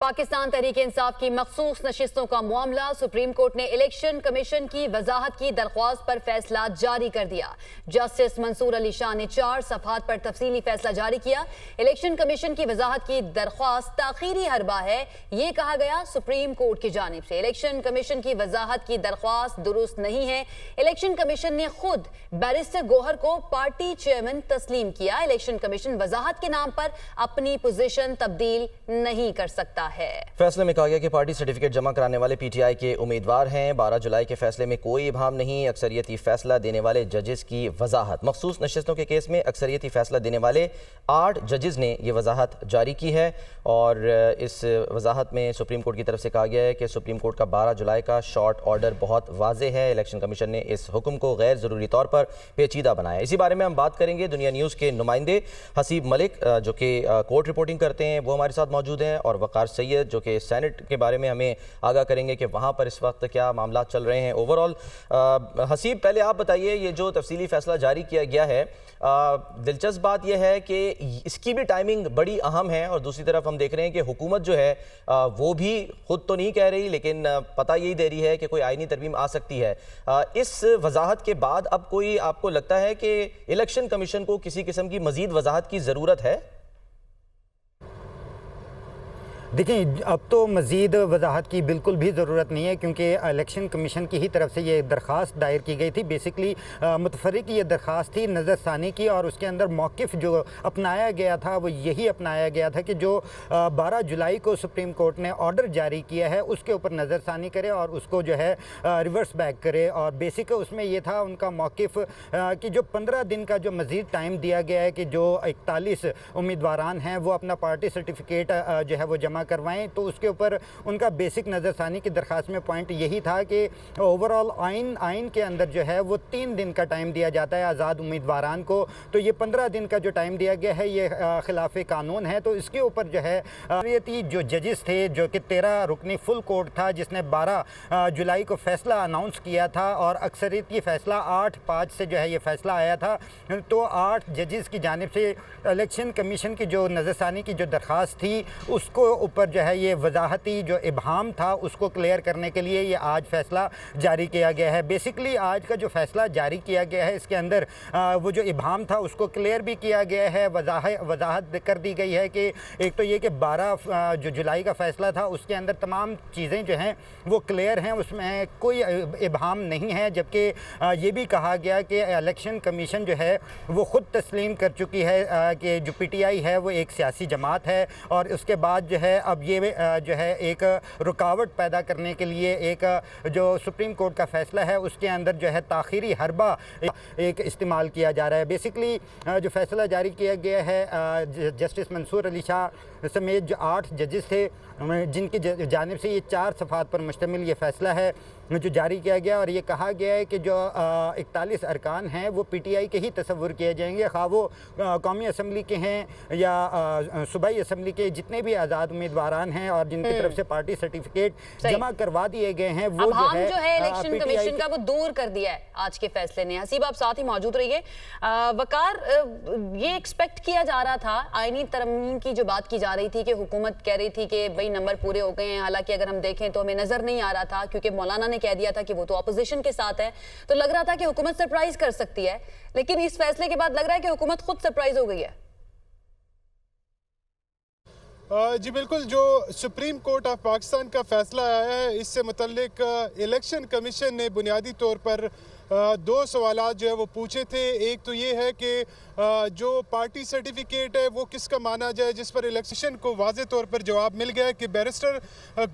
पाकिस्तान तहरीक इंसाफ की मखसूस नशिस्तों का मामला। सुप्रीम कोर्ट ने इलेक्शन कमीशन की वजाहत की दरख्वास्त पर फैसला जारी कर दिया। जस्टिस मंसूर अली शाह ने 4 सफ़हात पर तफसीली फैसला जारी किया। इलेक्शन कमीशन की वजाहत की दरख्वास्त ताखीरी हरबा है, ये कहा गया सुप्रीम कोर्ट की जानिब से। इलेक्शन कमीशन की वजाहत की दरख्वास्त दुरुस्त नहीं है। इलेक्शन कमीशन ने खुद बैरिस्टर गोहर को पार्टी चेयरमैन तस्लीम किया। इलेक्शन कमीशन वजाहत के नाम पर अपनी पोजीशन तब्दील नहीं कर सकता है। फैसले में कहा गया कि पार्टी सर्टिफिकेट जमा कराने वाले पीटीआई के उम्मीदवार हैं। 12 जुलाई के फैसले में कोई इबाहम नहीं। अक्सरियती फैसला देने वाले जजेस की वजाहत। मखसूस नशिस्तों के केस में अक्सरियती फैसला देने वाले 8 जजेस ने यह वजाहत जारी की है और इस वजाहत में सुप्रीम कोर्ट की तरफ से कहा गया है कि सुप्रीम कोर्ट का 12 जुलाई का शॉर्ट ऑर्डर बहुत वाज़ेह है। इलेक्शन कमीशन ने इस हुक्म को गैर ज़रूरी तौर पर पेचीदा बनाया। इसी बारे में हम बात करेंगे। दुनिया न्यूज़ के नुमाइंदे हसीब मलिक जो कि कोर्ट रिपोर्टिंग करते हैं, वो हमारे साथ मौजूद हैं, और वक़ार सैयद जो कि सेनेट के बारे में हमें आगाह करेंगे कि वहाँ पर इस वक्त क्या मामला चल रहे हैं ओवरऑल। हसीब, पहले आप बताइए, ये जो तफसीली फैसला जारी किया गया है, दिलचस्प बात यह है कि इसकी भी टाइमिंग बड़ी अहम है, और दूसरी तरफ हम देख रहे हैं कि हुकूमत जो है वो भी खुद तो नहीं कह रही, लेकिन पता यही दे रही है कि कोई आईनी तरमीम आ सकती है। इस वजाहत के बाद अब कोई आपको लगता है कि इलेक्शन कमीशन को किसी किस्म की मजीद वजाहत की ज़रूरत है? देखिए, अब तो मज़ीद वजाहत की बिल्कुल भी ज़रूरत नहीं है, क्योंकि इलेक्शन कमीशन की ही तरफ से ये दरख्वास्त दायर की गई थी। बेसिकली मुतफर्रिक ये दरख्वास्त थी नज़रसानी की, और उसके अंदर मौक़िफ़ जो अपनाया गया था वो यही अपनाया गया था कि जो 12 जुलाई को सुप्रीम कोर्ट ने ऑर्डर जारी किया है उसके ऊपर नज़रसानी करे और उसको जो है रिवर्स बैक करे। और बेसिक उसमें ये था उनका मौक़िफ़ कि जो 15 दिन का जो मज़ीद टाइम दिया गया है कि जो 41 उम्मीदवारान हैं वो अपना पार्टी सर्टिफिकेट जो है वो जमा करवाएं, तो उसके ऊपर उनका बेसिक नज़रसानी की दरख्वास्त में पॉइंट यही था कि ओवरऑल आइन के अंदर जो है वो 3 दिन का टाइम दिया जाता है आज़ाद उम्मीदवारान को, तो ये 15 दिन का जो टाइम दिया गया है ये खिलाफ कानून है। तो इसके ऊपर जो है जो जजेस थे, जो कि 13 रुकनी फुल कोर्ट था जिसने 12 जुलाई को फैसला अनाउंस किया था, और अक्सरियत ये फैसला 8-5 से जो है ये फैसला आया था, तो 8 जजेस की जानिब से इलेक्शन कमीशन की जो नज़रसानी की जो दरख्वास्त थी उसको ऊपर जो है ये वजाहती जो इबाहम था उसको क्लियर करने के लिए ये आज फैसला जारी किया गया है। बेसिकली आज का जो फैसला जारी किया गया है इसके अंदर वो जो इबाहम था उसको क्लियर भी किया गया है। वजाहत कर दी गई है कि एक तो ये कि 12 जो जुलाई का फैसला था उसके अंदर तमाम चीज़ें जो हैं वो क्लियर हैं, उसमें कोई इबाहम नहीं है। जबकि ये भी कहा गया कि इलेक्शन कमीशन जो है वो ख़ुद तस्लीम कर चुकी है कि जो PTI है वो एक सियासी जमात है, और उसके बाद जो है अब ये जो है एक रुकावट पैदा करने के लिए एक जो सुप्रीम कोर्ट का फैसला है उसके अंदर जो है ताखीरी हरबा एक इस्तेमाल किया जा रहा है। बेसिकली जो फैसला जारी किया गया है जस्टिस मंसूर अली शाह समेत जो 8 जजेस थे जिनकी जानिब से ये 4 सफ़हात पर मुश्तमिल ये फैसला है जो जारी किया गया, और ये कहा गया है कि जो 41 अरकान हैं वो PTI के ही तस्वुर किए जाएंगे, खा वो कौमी असम्बली के हैं या सूबाई असम्बली के जितने भी आज़ाद उम्मीदवारान हैं और जिनकी तरफ से पार्टी सर्टिफिकेट जमा करवा दिए गए हैं वो जो है इलेक्शन कमीशन का वो दूर कर दिया है आज के फैसले ने। हसीब, आप साथ ही मौजूद रहिए। वकार, ये एक्सपेक्ट किया जा रहा था, आईनी तरमीम की जो बात की जा रही थी कि हुकूमत कह रही थी कि भाई नंबर पूरे हो गए हैं, हालांकि अगर हम देखें तो हमें नजर नहीं आ रहा था क्योंकि मौलाना ने कह दिया था कि वो तो अपोजिशन के साथ है, तो लग रहा था कि हुकूमत सरप्राइज कर सकती है, लेकिन इस फैसले के बाद लग रहा है कि हुकूमत खुद सरप्राइज हो गई है। जी बिल्कुल, जो सुप्रीम कोर्ट ऑफ पाकिस्तान का फैसला आया है इससे मुतल्लिक इलेक्शन कमीशन ने बुनियादी तौर पर 2 सवालात जो है वो पूछे थे। एक तो ये है कि जो पार्टी सर्टिफिकेट है वो किसका माना जाए, जिस पर इलेक्शन को वाज़े तौर पर जवाब मिल गया है कि बैरिस्टर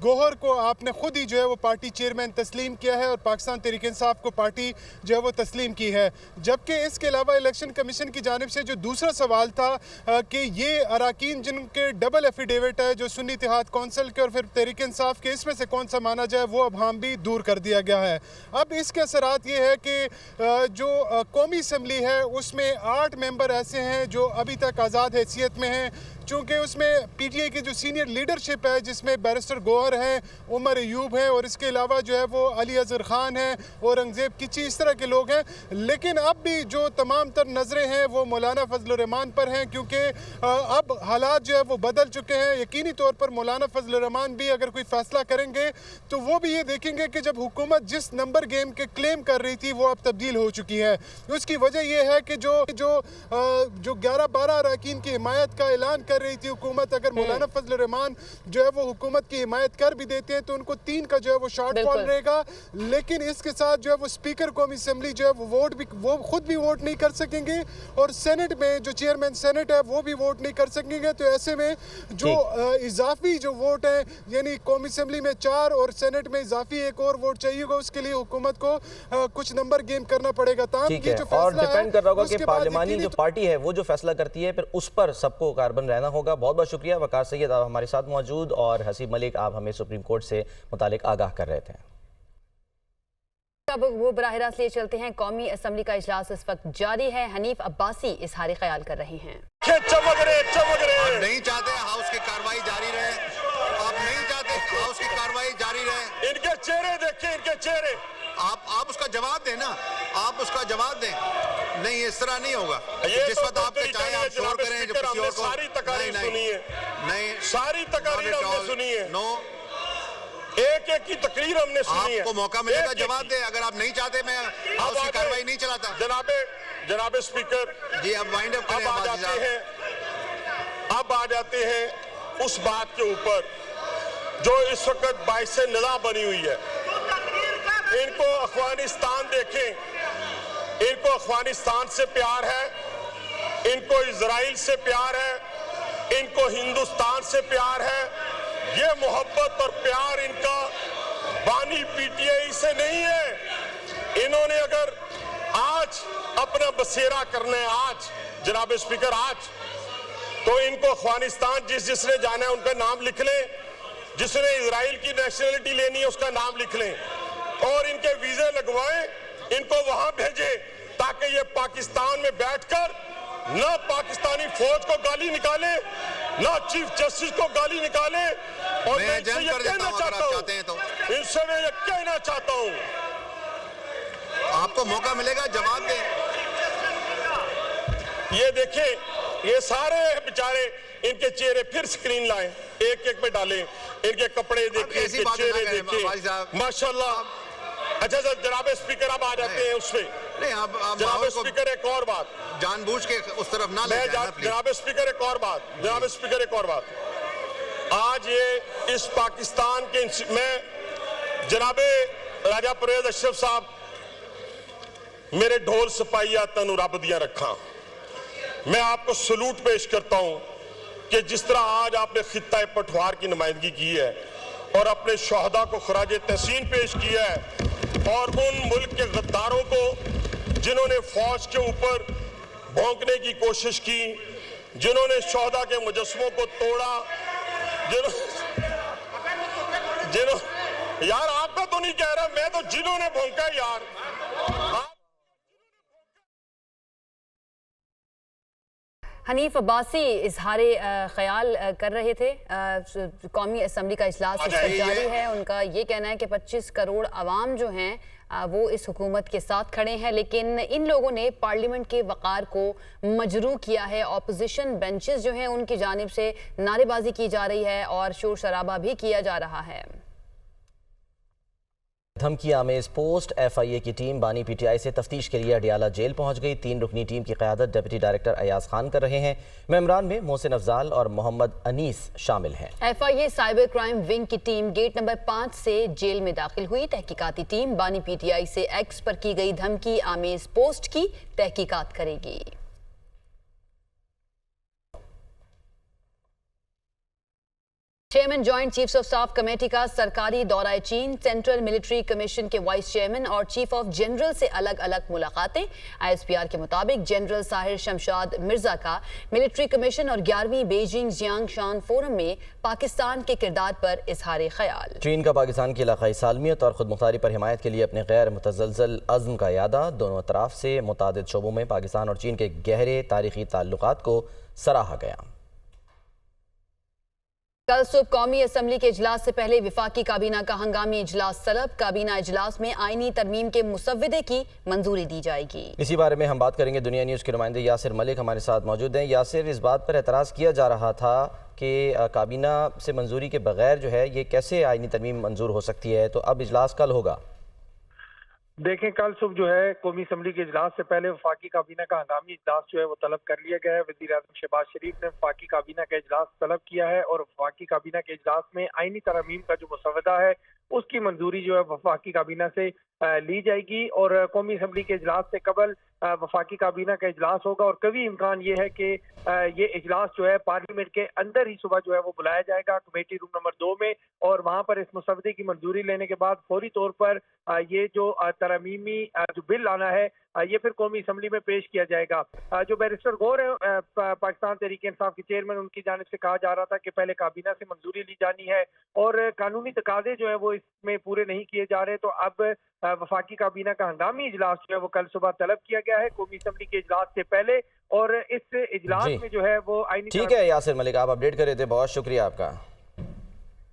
गोहर को आपने खुद ही जो है वो पार्टी चेयरमैन तस्लीम किया है और पाकिस्तान तहरीक इंसाफ को पार्टी जो है वो तस्लीम की है। जबकि इसके अलावा इलेक्शन कमीशन की जानिब से जो दूसरा सवाल था कि ये अराकीन जिनके डबल एफिडेविट है, जो सुन्नी इत्तेहाद कौंसिल के और फिर तहरीक इंसाफ के, इसमें से कौन सा माना जाए, वो अब हम भी दूर कर दिया गया है। अब इसके असरात ये है कि जो कौमी असम्बली है उसमें 8 मेंबर ऐसे हैं जो अभी तक आज़ाद हैसियत में हैं, चूँकि उसमें PTI की जो सीनियर लीडरशिप है, जिसमें बैरिस्टर गौहर हैं, उमर अयूब हैं और इसके अलावा जो है वो अली अजहर खान हैं, औरंगजेब किची, इस तरह के लोग हैं। लेकिन अब भी जो तमाम तर नज़रें हैं वो मौलाना फजल रहमान पर हैं, क्योंकि अब हालात जो है वो बदल चुके हैं। यकीनी तौर पर मौलाना फजल रहमान भी अगर कोई फैसला करेंगे तो वो भी ये देखेंगे कि जब हुकूमत जिस नंबर गेम के क्लेम कर रही थी वो अब तब्दील हो चुकी है। उसकी वजह यह है कि जो 11-12 अरकान की हिमायत का ऐलान कर रही थी हुकूमत, अगर मौलाना फजल रहमान जो है वो हुकूमत की हिमायत कर भी देते हैं तो उनको 3 का जो है वो शॉर्टफॉल रहेगा। लेकिन इसके साथ जो है वो स्पीकर कौमी असम्बली जो है वो खुद भी वोट नहीं कर सकेंगे और सेनेट में जो चेयरमैन सेनेट है वो भी वोट नहीं कर सकेंगे। तो ऐसे में जो इजाफी जो वोट है, यानी कौमी असम्बली में 4 और सेनेट में इजाफी एक और वोट चाहिए होगा, उसके लिए हुकूमत को कुछ नंबर गेम करना पड़ेगा। ठीक है, और डिपेंड कर रहा होगा कि पार्लिमानी जो पार्टी है वो जो फैसला करती है फिर उस पर सबको कारबन रहना होगा। बहुत बहुत शुक्रिया वकार सैयद, आप हमारे साथ मौजूद, और हसीब मलिक, आप हमें सुप्रीम कोर्ट से मुतालिक आगाह कर रहे थे। अब वो बराह रास्त लिए चलते हैं। कौमी असम्बली का इजलास इस वक्त जारी है। हनीफ अब्बासी इजहार ख्याल कर रहे हैं। चमक रहे नहीं चाहते हाउस की कार्रवाई जारी रहे, आप नहीं चाहते हाउस की कार्रवाई जारी रहे। इनके चेहरे देखें, इनके चेहरे। आप उसका जवाब दें ना, आप उसका जवाब दें। नहीं, इस तरह नहीं होगा। जिस वक्त आपके चाहे आप शोर करें, जब किसी और को सारी तकारीर सुनी है, नहीं सारी तकारीर हमने सुनी है। नो, एक एक की तकरीर हमने सुनी है। आपको मौका मिलेगा जवाब दे। अगर आप नहीं चाहते मैं हाउस की कार्रवाई नहीं चलाता। जनाबे स्पीकर जी, अब वाइंड अप करें। अब आ जाते हैं उस बात के ऊपर जो इस वक्त बाइस निदा बनी हुई है। इनको अफगानिस्तान देखें, इनको अफगानिस्तान से प्यार है, इनको इजराइल से प्यार है, इनको हिंदुस्तान से प्यार है। ये मोहब्बत और प्यार इनका बानी PTI से नहीं है। इन्होंने अगर आज अपना बसेरा करना है, आज जनाब स्पीकर, आज तो इनको अफगानिस्तान जिसने जाना है उनका नाम लिख लें, जिसने इजराइल की नेशनलिटी लेनी है उसका नाम लिख लें और इनके वीजे लगवाएं, इनको वहां भेजें ताकि ये पाकिस्तान में बैठकर ना पाकिस्तानी फौज को गाली निकाले, ना चीफ जस्टिस को गाली निकाले। और मैं इनसे ये कहना चाहता हूं, इनसे मैं ये कहना चाहता हूं, आपको मौका मिलेगा जवाब दें। ये देखें, ये सारे बेचारे, इनके चेहरे फिर स्क्रीन लाएं, एक एक पे डालें, इनके कपड़े देखें, इनके चेहरे देखें, माशाल्लाह। अच्छा सर, जनाब स्पीकर अब आ जाते हैं उसपे। नहीं, आप जनाब स्पीकर एक और बात, जानबूझ के उस तरफ ना ले जाना प्लीज। जनाब स्पीकर एक और बात, जनाब स्पीकर एक और बात। आज ये इस पाकिस्तान के में जनाबे राजा परवेज अशरफ साहब मेरे ढोल सपाइया तनु रब दिया रखा, मैं आपको सलूट पेश करता हूं कि जिस तरह आज आपने खित्ता पठवार की नुमाइंदगी की है और अपने शहदा को खराज तहसीन पेश किया है और उन मुल्क के गद्दारों को जिन्होंने फौज के ऊपर भौंकने की कोशिश की, जिन्होंने शहदा के मुजस्समों को तोड़ा, यार आपका तो नहीं कह रहा, मैं तो जिन्होंने भौंका यार। हनीफ अब्बासी इजहार ख्याल कर रहे थे। कौमी असम्बली का इजलास इस वक्त जारी है। उनका ये कहना है कि 25 करोड़ आवाम जो हैं वो इस हुकूमत के साथ खड़े हैं, लेकिन इन लोगों ने पार्लियामेंट के वक़ार को मजरूह किया है। ऑपोजिशन बेंचेस जो हैं उनकी जानिब से नारेबाजी की जा रही है और शोर शराबा भी किया जा रहा है। धमकी आमेज पोस्ट FIA की टीम बानी PTI से तफ्तीश के लिए अडियाला जेल पहुंच गई। 3 रुकनी टीम की क़यादत डिप्टी डायरेक्टर अयाज खान कर रहे हैं। मेंबरान में मोहसिन अफजाल और मोहम्मद अनीस शामिल हैं। FIA साइबर क्राइम विंग की टीम गेट नंबर 5 से जेल में दाखिल हुई। तहकीकाती टीम बानी PTI से एक्स पर की गई धमकी आमेज पोस्ट की तहकीकात करेगी। Chairman joint chiefs of staff committee का सरकारी दौरा चीन, सेंट्रल मिलिट्री कमीशन के वाइस चेयरमैन और चीफ ऑफ जनरल से अलग अलग मुलाकातें। ISPR के मुताबिक जनरल साहिर शमशाद मिर्जा का मिलिट्री कमीशन और 11वीं बीजिंग जियांगशान फोरम में पाकिस्तान के किरदार पर इजहार ख्याल। चीन का पाकिस्तान की इलाकाई सालमियत और खुद मुख्तारी पर हिमायत के लिए अपने गैर मुतज़लज़ल अज़्म का यादा। दोनों तरफ से मुतादिद शोबों में पाकिस्तान और चीन के गहरे तारीखी ताल्लुकात को सराहा गया। कल सुबह कौमी असम्बली के इजलास से पहले विफाकी काबीना का हंगामी इजलास तलब। काबीना इजलास में आईनी तरमीम के मुसव्विदे की मंजूरी दी जाएगी। इसी बारे में हम बात करेंगे। दुनिया न्यूज़ के नुमाइंदे यासिर मलिक हमारे साथ मौजूद हैं। यासिर, इस बात पर एतराज़ किया जा रहा था कि काबीना से मंजूरी के बगैर जो है ये कैसे आईनी तरमीम मंजूर हो सकती है, तो अब इजलास कल होगा। देखें, कल सुबह जो है कौमी असम्बली के इजलास से पहले वफाकी काबीना का हंगामी इजलास जो है वो तलब कर लिया गया है। वज़ीर आज़म शहबाज शरीफ ने वफाकी काबीना का इजलास तलब किया है और वफाकी काबीना के इजलास में आईनी तरमीम का जो मुसव्वदा है उसकी मंजूरी जो है वफाकी काबीना से ली जाएगी और कौमी असम्बली के इजलास से कबल वफाकी काबीना का इजलास होगा। और कभी इम्कान ये है कि ये इजलास जो है पार्लियामेंट के अंदर ही सुबह जो है वो बुलाया जाएगा कमेटी रूम नंबर 2 में, और वहाँ पर इस मुसव्वदे की मंजूरी लेने के बाद फौरी तौर पर ये जो तरमीमी जो बिल आना है ये फिर कौमी असम्बली में पेश किया जाएगा। जो बैरिस्टर गौर है पाकिस्तान तहरीक इंसाफ के चेयरमैन, उनकी जानिब से कहा जा रहा था कि पहले काबीना से मंजूरी ली जानी है और कानूनी तकाजे जो है वो इसमें पूरे नहीं किए जा रहे, तो अब वफाकी काबीना का हंगामी इजलास जो है वो कल सुबह तलब किया गया है कौमी असम्बली के इजलास से पहले, और इस इजलास में जो है वो आईनी। ठीक है यासिर मलिक, आप अपडेट कर रहे थे, बहुत शुक्रिया आपका।